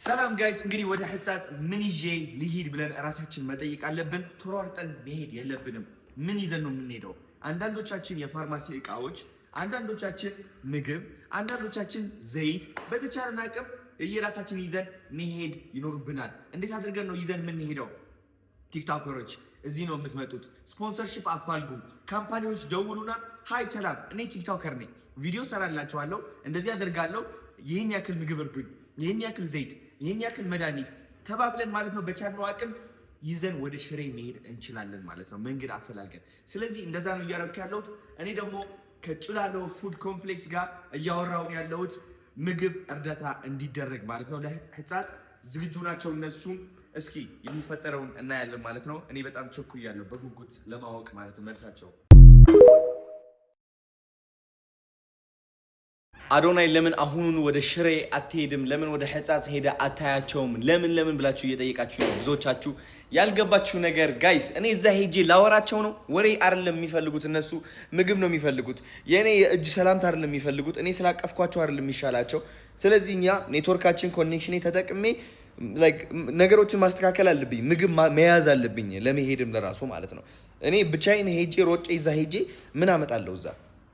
ሰላም ጋይስ እንግዲህ ወደ ህጻጽ ምን ይዤ ልሂድ ብለን ራሳችን መጠየቅ አለብን። ተሯርጠን መሄድ የለብንም። ምን ይዘን ነው የምንሄደው? አንዳንዶቻችን የፋርማሲ እቃዎች፣ አንዳንዶቻችን ምግብ፣ አንዳንዶቻችን ዘይት፣ በተቻለን አቅም የራሳችን ይዘን መሄድ ይኖርብናል። እንዴት አድርገን ነው ይዘን የምንሄደው? ቲክቶከሮች እዚህ ነው የምትመጡት። ስፖንሰርሺፕ አፋልጉ። ካምፓኒዎች ደውሉና ሃይ ሰላም እኔ ቲክቶከር ነኝ፣ ቪዲዮ ሰራላችኋለሁ፣ እንደዚህ አደርጋለሁ፣ ይህን ያክል ምግብ እርዱኝ፣ ይህን ያክል ዘይት፣ ይህን ያክል መድኃኒት ተባብለን ማለት ነው በቻልነው አቅም ይዘን ወደ ሽሬ መሄድ እንችላለን ማለት ነው፣ መንገድ አፈላልገን። ስለዚህ እንደዛ ነው እያደረኩ ያለሁት። እኔ ደግሞ ከጭላሎ ፉድ ኮምፕሌክስ ጋር እያወራውን ያለሁት ምግብ እርዳታ እንዲደረግ ማለት ነው ለህጻጽ ዝግጁ ናቸው እነሱ። እስኪ የሚፈጠረውን እናያለን ማለት ነው። እኔ በጣም ቸኩያለሁ በጉጉት ለማወቅ ማለት ነው መልሳቸው። አዶናይ ለምን አሁኑን ወደ ሽሬ አትሄድም? ለምን ወደ ህጻጽ ሄደ አታያቸውም? ለምን ብላችሁ እየጠየቃችሁ ነው ብዙዎቻችሁ። ያልገባችሁ ነገር ጋይስ፣ እኔ እዛ ሄጄ ላወራቸው ነው። ወሬ አይደለም የሚፈልጉት እነሱ፣ ምግብ ነው የሚፈልጉት። የኔ የእጅ ሰላምታ አይደለም የሚፈልጉት። እኔ ስላቀፍኳቸው አይደለም የሚሻላቸው። ስለዚህ እኛ ኔትወርካችን ኮኔክሽኔ ተጠቅሜ ነገሮችን ማስተካከል አለብኝ። ምግብ መያዝ አለብኝ ለመሄድም ለራሱ ማለት ነው። እኔ ብቻዬን ሄጄ ሮጬ እዛ ሄጄ ምን አመጣለሁ እዛ?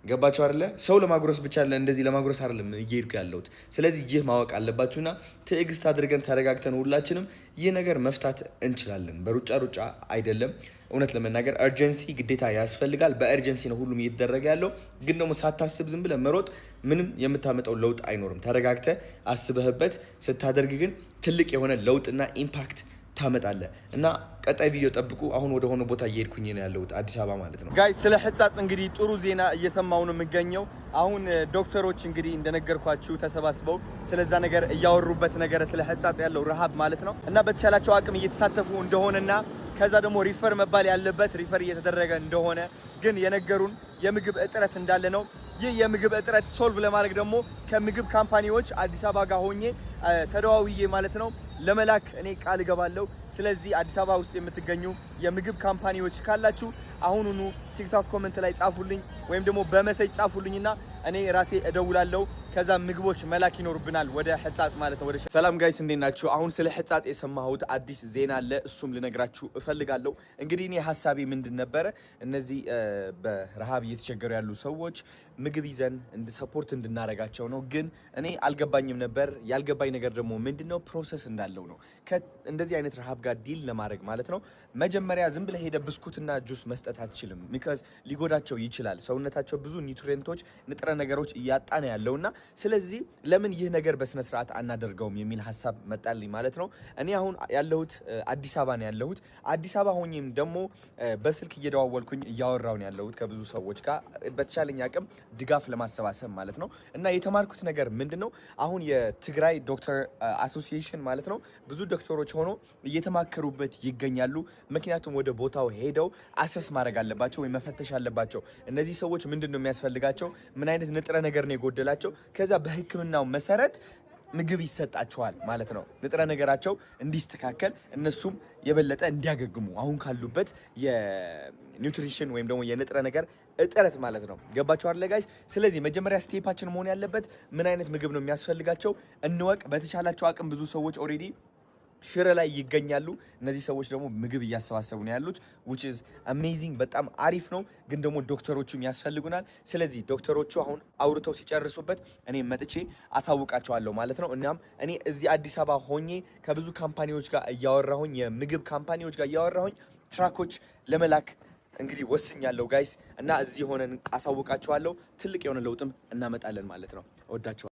ገባችሁ አይደለ? ሰው ለማጉረስ ብቻ እንደዚህ ለማጉረስ አይደለም እየሄድኩ ያለሁት። ስለዚህ ይህ ማወቅ አለባችሁና ትዕግስት አድርገን ተረጋግተን ሁላችንም ይህ ነገር መፍታት እንችላለን። በሩጫ አይደለም። እውነት ለመናገር አርጀንሲ ግዴታ ያስፈልጋል። በአርጀንሲ ነው ሁሉም እየተደረገ ያለው። ግን ደግሞ ሳታስብ ዝም ብለህ መሮጥ ምንም የምታመጣው ለውጥ አይኖርም። ተረጋግተህ አስበህበት ስታደርግ ግን ትልቅ የሆነ ለውጥና ኢምፓክት ታመጣለህ። እና ቀጣይ ቪዲዮ ጠብቁ። አሁን ወደ ሆነ ቦታ እየሄድኩኝ ነው ያለሁት፣ አዲስ አበባ ማለት ነው። ጋይስ ስለ ህጻጽ እንግዲህ ጥሩ ዜና እየሰማሁ ነው የምገኘው። አሁን ዶክተሮች እንግዲህ እንደነገርኳችሁ ተሰባስበው ስለዛ ነገር እያወሩበት ነገር ስለ ህጻጽ ያለው ረሃብ ማለት ነው እና በተቻላቸው አቅም እየተሳተፉ እንደሆነና ከዛ ደግሞ ሪፈር መባል ያለበት ሪፈር እየተደረገ እንደሆነ ግን የነገሩን የምግብ እጥረት እንዳለ ነው። ይህ የምግብ እጥረት ሶልቭ ለማድረግ ደግሞ ከምግብ ካምፓኒዎች አዲስ አበባ ጋር ሆኜ ተደዋውዬ ማለት ነው ለመላክ እኔ ቃል እገባለሁ። ስለዚህ አዲስ አበባ ውስጥ የምትገኙ የምግብ ካምፓኒዎች ካላችሁ አሁኑኑ ቲክቶክ ኮሜንት ላይ ጻፉልኝ ወይም ደግሞ በመሴጅ ጻፉልኝና እኔ ራሴ እደውላለሁ። ከዛ ምግቦች መላክ ይኖርብናል ወደ ህጻጽ ማለት ነው። ሰላም ጋይስ እንዴት ናችሁ? አሁን ስለ ህጻጽ የሰማሁት አዲስ ዜና አለ፣ እሱም ልነግራችሁ እፈልጋለሁ። እንግዲህ እኔ ሐሳቤ ምንድን ነበረ? እነዚህ በረሃብ እየተቸገሩ ያሉ ሰዎች ምግብ ይዘን ሰፖርት እንድናረጋቸው ነው። ግን እኔ አልገባኝም ነበር። ያልገባኝ ነገር ደግሞ ምንድነው ፕሮሰስ እንዳለው ነው። እንደዚህ አይነት ረሃብ ጋር ዲል ለማድረግ ማለት ነው መጀመሪያ ዝም ብለህ ሄደ ብስኩትና ጁስ መስጠት አትችልም። ሚካዝ ሊጎዳቸው ይችላል። ሰውነታቸው ብዙ ኒውትሪየንቶች ንጥረ ነገሮች እያጣ ነው ያለውና ስለዚህ ለምን ይህ ነገር በስነ ስርዓት አናደርገውም የሚል ሐሳብ መጣልኝ ማለት ነው። እኔ አሁን ያለሁት አዲስ አበባ ነው ያለሁት። አዲስ አበባ ሆኜም ደግሞ በስልክ እየደዋወልኩኝ እያወራው ነው ያለሁት ከብዙ ሰዎች ጋር በተቻለኝ አቅም ድጋፍ ለማሰባሰብ ማለት ነው። እና የተማርኩት ነገር ምንድነው? አሁን የትግራይ ዶክተር አሶሲዬሽን ማለት ነው ብዙ ዶክተሮች ሆኖ እየተማከሩበት ይገኛሉ። ምክንያቱም ወደ ቦታው ሄደው አሰስ ማድረግ አለባቸው ወይ መፈተሽ አለባቸው። እነዚህ ሰዎች ምንድነው የሚያስፈልጋቸው? ምን አይነት ንጥረ ነገር ነው የጎደላቸው? ከዛ በህክምናው መሰረት ምግብ ይሰጣቸዋል ማለት ነው። ንጥረ ነገራቸው እንዲስተካከል እነሱም የበለጠ እንዲያገግሙ አሁን ካሉበት የኒውትሪሽን ወይም ደግሞ የንጥረ ነገር እጥረት ማለት ነው። ገባችሁ አይደል ጋይስ? ስለዚህ መጀመሪያ ስቴፓችን መሆን ያለበት ምን አይነት ምግብ ነው የሚያስፈልጋቸው እንወቅ። በተቻላቸው አቅም ብዙ ሰዎች ኦሬዲ ሽረ ላይ ይገኛሉ። እነዚህ ሰዎች ደግሞ ምግብ እያሰባሰቡ ነው ያሉት which is amazing በጣም አሪፍ ነው። ግን ደግሞ ዶክተሮቹም ያስፈልጉናል። ስለዚህ ዶክተሮቹ አሁን አውርተው ሲጨርሱበት እኔ መጥቼ አሳውቃቸዋለሁ ማለት ነው። እናም እኔ እዚህ አዲስ አበባ ሆኜ ከብዙ ካምፓኒዎች ጋር እያወራሁኝ የምግብ ካምፓኒዎች ጋር እያወራሁኝ ትራኮች ለመላክ እንግዲህ ወስኛለሁ ጋይስ። እና እዚህ ሆነን አሳውቃቸዋለሁ። ትልቅ የሆነ ለውጥም እናመጣለን ማለት ነው። ወዳችሁ